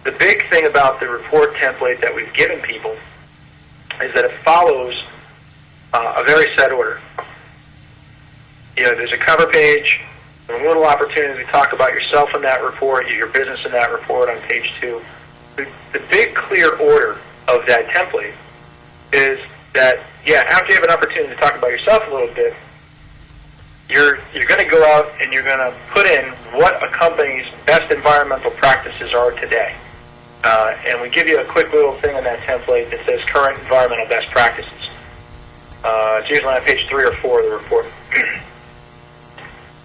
the big thing about the report template that we've given people is that it follows a very set order. There's a cover page, a little opportunity to talk about yourself in that report, your business in that report on page 2. The big clear order of that template is that, after you have an opportunity to talk about yourself a little bit, you're going to go out and you're going to put in what a company's best environmental practices are today. And we give you a quick little thing on that template that says current environmental best practices. It's usually on page 3 or 4 of the report.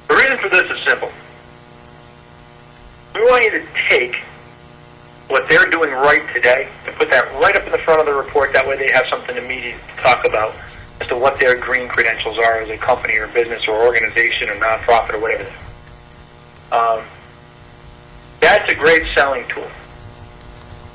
The reason for this is simple. We want you to take what they're doing right today and put that right up in the front of the report. That way they have something immediate to talk about as to what their green credentials are as a company or business or organization or nonprofit or whatever. That's a great selling tool.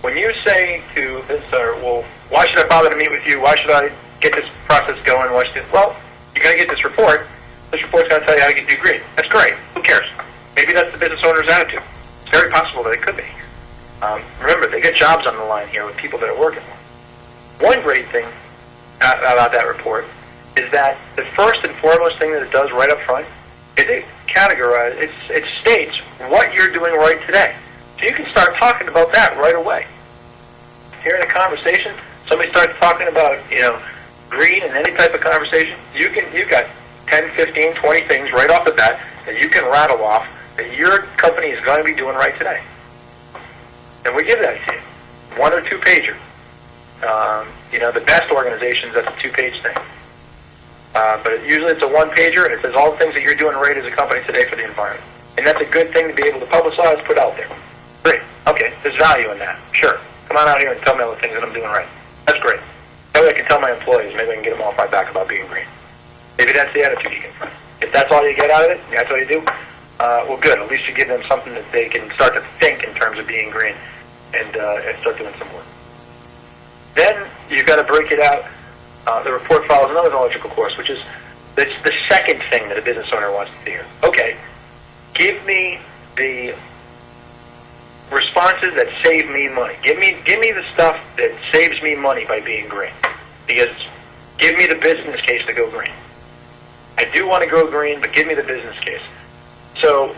When you say to this, well, why should I bother to meet with you? Why should I get this process going? Well, you're going to get this report. This report's going to tell you how to do green. That's great. Who cares? Maybe that's the business owner's attitude. It's very possible that it could be. Remember, they get jobs on the line here with people that are working. One great thing about that report is that the first and foremost thing that it does right up front is it categorizes, it states what you're doing right today. So you can start talking about that right away. Here in a conversation, somebody starts talking about, green in any type of conversation, you've got 10, 15, 20 things right off the bat that you can rattle off that your company is going to be doing right today. And we give that to you. 1 or 2 pager. The best organizations, that's a 2-page thing. But usually it's a 1-pager, and it says all the things that you're doing right as a company today for the environment. And that's a good thing to be able to publicize, put out there. Great. Okay, there's value in that. Sure. Come on out here and tell me all the things that I'm doing right. That's great. That way I can tell my employees. Maybe I can get them off my back about being green. Maybe that's the attitude you can find. If that's all you get out of it, that's all you do, well, good. At least you give them something that they can start to think in terms of being green and start doing some work. Then you've got to break it out. The report follows another knowledgeable course, which is the second thing that a business owner wants to hear. Okay, give me the responses that save me money. Give me the stuff that saves me money by being green. Because give me the business case to go green. I do want to go green, but give me the business case. So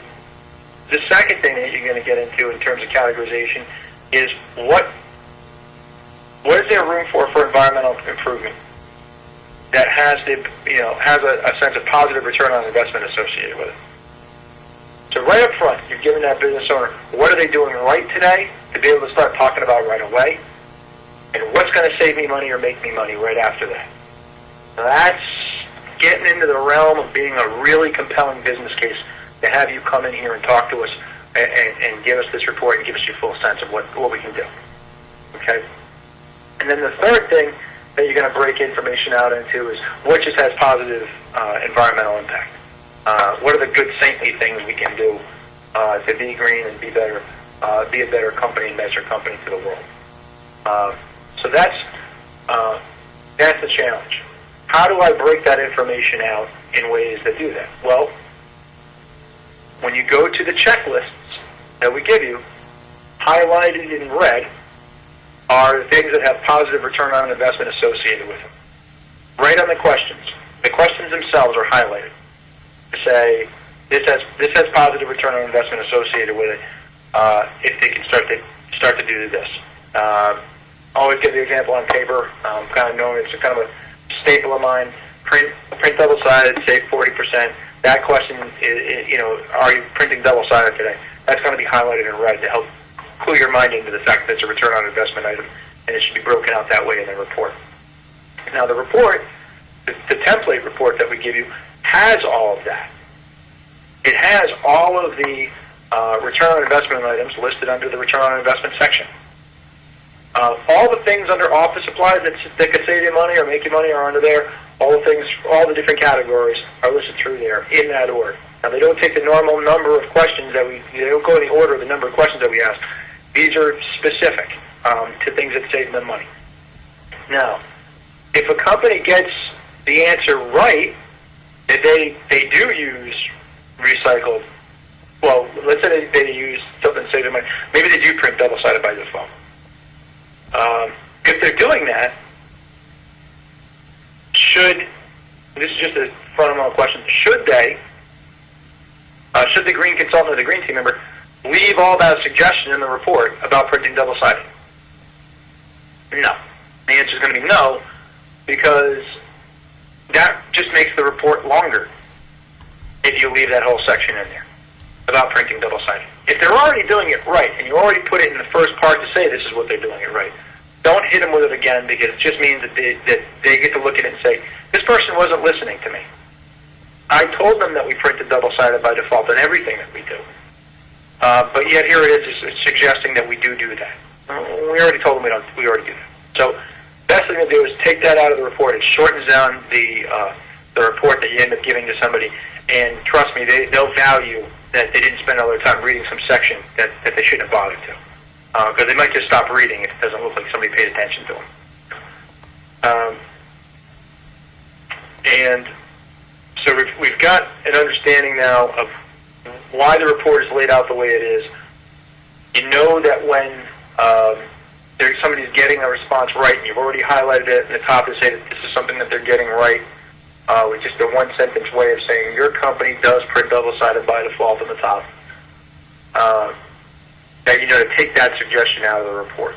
the second thing that you're going to get into in terms of categorization is what is there room for environmental improvement that has a sense of positive return on investment associated with it. So right up front, you're giving that business owner what are they doing right today to be able to start talking about right away, and what's going to save me money or make me money right after that. Now that's getting into the realm of being a really compelling business case to have you come in here and talk to us and give us this report and give us your full sense of what we can do. Okay? And then the third thing that you're going to break information out into is what just has positive environmental impact. What are the good saintly things we can do to be green and be better, be a better company and nicer company to the world? So that's the challenge. How do I break that information out in ways that do that? Well, when you go to the checklists that we give you, highlighted in red are the things that have positive return on investment associated with them. Right on the questions. The questions themselves are highlighted to say this has positive return on investment associated with it if they can start to do this. Always give the example on paper. Kind of knowing it's kind of a staple of mine. Print double-sided, save 40%. That question is, are you printing double-sided today? That's going to be highlighted in red to help clue your mind into the fact that it's a return on investment item, and it should be broken out that way in the report. Now, the report, the template report that we give you, has all of that. It has all of the return on investment items listed under the return on investment section. All the things under office supplies that could save you money or make you money are under there. All the different categories are listed through there in that order. Now, they don't take the normal number of questions they don't go in the order of the number of questions that we ask. These are specific to things that save them money. Now, if a company gets the answer right, that they do use recycled, well, let's say they use something to save them money. Maybe they do print double-sided by default. If they're doing that, this is just a fundamental question, should the green consultant or the green team member leave all that suggestion in the report about printing double-sided? No. The answer is going to be no, because that just makes the report longer if you leave that whole section in there about printing double-sided. If they're already doing it right, and you already put it in the first part to say this is what they're doing it right, don't hit them with it again, because it just means that they get to look at it and say, this person wasn't listening to me. I told them that we printed double-sided by default on everything that we do. But yet here it is, it's suggesting that we do that. We already told them we already do that. So best thing to do is take that out of the report. It shortens down the report that you end up giving to somebody, and trust me, they'll value that they didn't spend all their time reading some section that they shouldn't have bothered to. Because they might just stop reading if it doesn't look like somebody paid attention to them. And so we've got an understanding now of why the report is laid out the way it is. You know that when somebody's getting a response right, and you've already highlighted it in the top to say that this is something that they're getting right, with just a one-sentence way of saying your company does print double-sided by default on the top. That you know to take that suggestion out of the report.